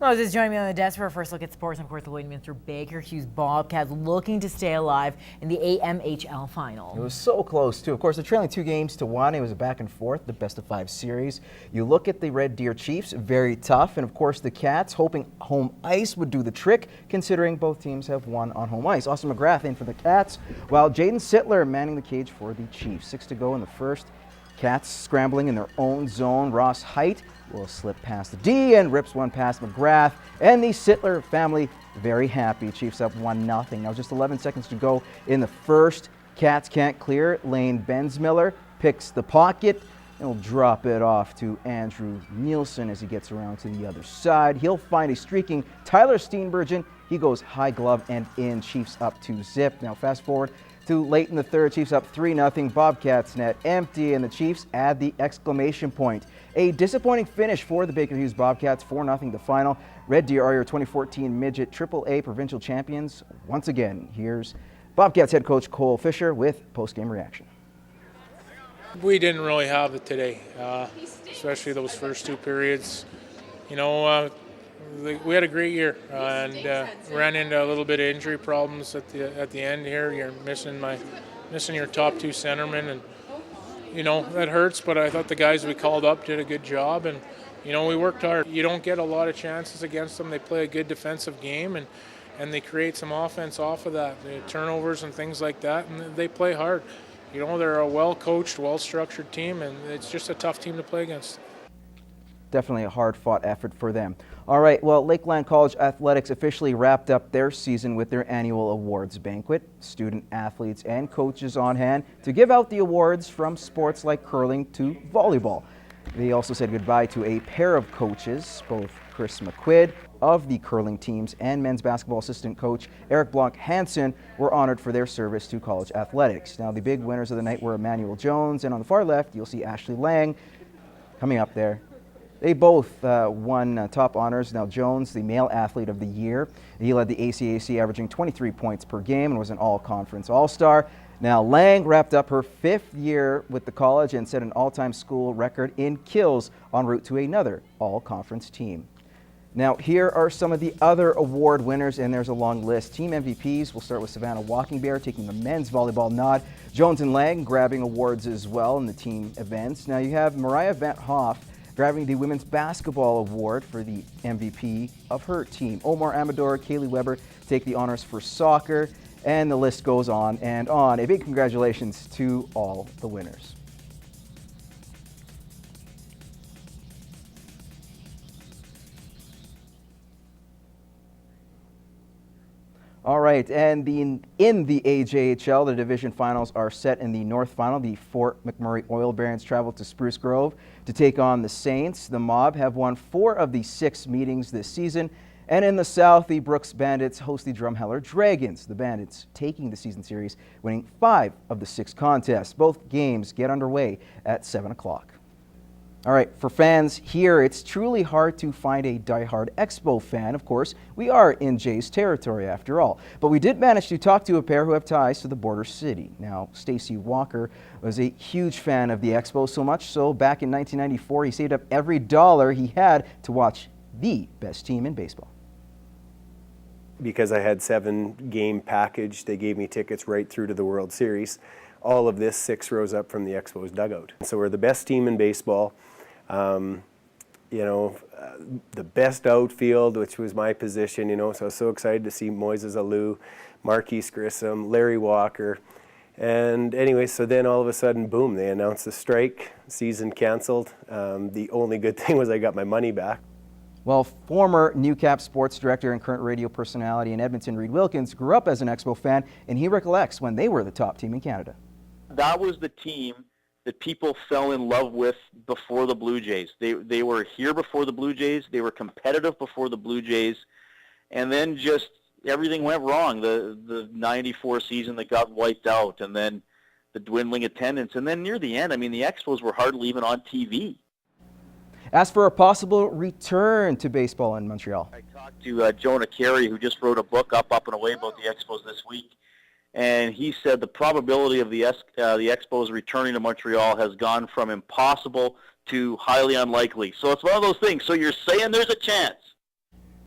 Moses joined me on the desk for a first look at sports. And of course, the Lloydminster Baker Hughes Bobcats looking to stay alive in the AMHL final. It was so close, too. Of course, they're trailing 2-1. It was a back and forth, the best-of-5 series. You look at the Red Deer Chiefs, very tough. And, of course, the Cats hoping home ice would do the trick, considering both teams have won on home ice. Austin McGrath in for the Cats, while Jaden Sittler manning the cage for the Chiefs. 6 to go in the first. Cats scrambling in their own zone. Ross Height will slip past the D and rips one past McGrath. And the Sittler family very happy. Chiefs up 1-0. Now just 11 seconds to go in the first. Cats can't clear. Lane Bensmiller picks the pocket and will drop it off to Andrew Nielsen as he gets around to the other side. He'll find a streaking Tyler Steenbergen. He goes high glove and in. Chiefs up 2-0. Now fast forward to late in the third. Chiefs up 3-0. Bobcats net empty, and the Chiefs add the exclamation point. A disappointing finish for the Baker Hughes Bobcats, 4-0 the final. Red Deer are your 2014 Midget AAA provincial champions once again. Here's Bobcats head coach Cole Fisher with post-game reaction. We didn't really have it today, especially those first two periods. You know, we had a great year and ran into a little bit of injury problems at the end here. You're missing your top two centermen, and you know that hurts. But I thought the guys we called up did a good job, and you know we worked hard. You don't get a lot of chances against them. They play a good defensive game, and they create some offense off of that, turnovers and things like that, and they play hard. You know, they're a well-coached, well-structured team, and it's just a tough team to play against. Definitely a hard-fought effort for them. All right, well, Lakeland College Athletics officially wrapped up their season with their annual awards banquet. Student athletes and coaches on hand to give out the awards from sports like curling to volleyball. They also said goodbye to a pair of coaches, both Chris McQuid of the curling teams and men's basketball assistant coach Eric Blanc Hansen were honored for their service to college athletics. Now, the big winners of the night were Emmanuel Jones, and on the far left, you'll see Ashley Lang coming up there. They both won top honors. Now Jones, the male athlete of the year. He led the ACAC averaging 23 points per game and was an all-conference all-star. Now Lang wrapped up her 5th year with the college and set an all-time school record in kills en route to another all-conference team. Now here are some of the other award winners, and there's a long list. Team MVPs, we'll start with Savannah Walking Bear taking the men's volleyball nod. Jones and Lang grabbing awards as well in the team events. Now you have Mariah Van't Hoff grabbing the Women's Basketball Award for the MVP of her team. Omar Amador, Kaylee Weber take the honors for soccer, and the list goes on and on. A big congratulations to all the winners. All right, and in the AJHL, the division finals are set in the North Final. The Fort McMurray Oil Barons travel to Spruce Grove to take on the Saints. The Mob have won 4 of the 6 meetings this season. And in the South, the Brooks Bandits host the Drumheller Dragons. The Bandits taking the season series, winning 5 of the 6 contests. Both games get underway at 7 o'clock. All right, for fans here, it's truly hard to find a diehard Expo fan. Of course, we are in Jay's territory after all. But we did manage to talk to a pair who have ties to the border city. Now, Stacy Walker was a huge fan of the Expo, so much so back in 1994 he saved up every dollar he had to watch the best team in baseball. Because I had 7-game package, they gave me tickets right through to the World Series. All of this 6 rows up from the Expo's dugout. So we're the best team in baseball. You know, the best outfield, which was my position, you know, so I was so excited to see Moises Alou, Marquise Grissom, Larry Walker. And anyway, so then all of a sudden, boom, they announced the strike, season canceled. The only good thing was I got my money back. Well, former Newcap sports director and current radio personality in Edmonton, Reed Wilkins, grew up as an Expo fan, and he recollects when they were the top team in Canada. That was the team that people fell in love with before the Blue Jays. They were here before the Blue Jays. They were competitive before the Blue Jays. And then just everything went wrong. The 94 season that got wiped out, and then the dwindling attendance. And then near the end, I mean, the Expos were hardly even on TV. As for a possible return to baseball in Montreal, I talked to Jonah Carey, who just wrote a book, Up and Away, about the Expos this week. And he said the probability of the Expos returning to Montreal has gone from impossible to highly unlikely. So it's one of those things. So you're saying there's a chance.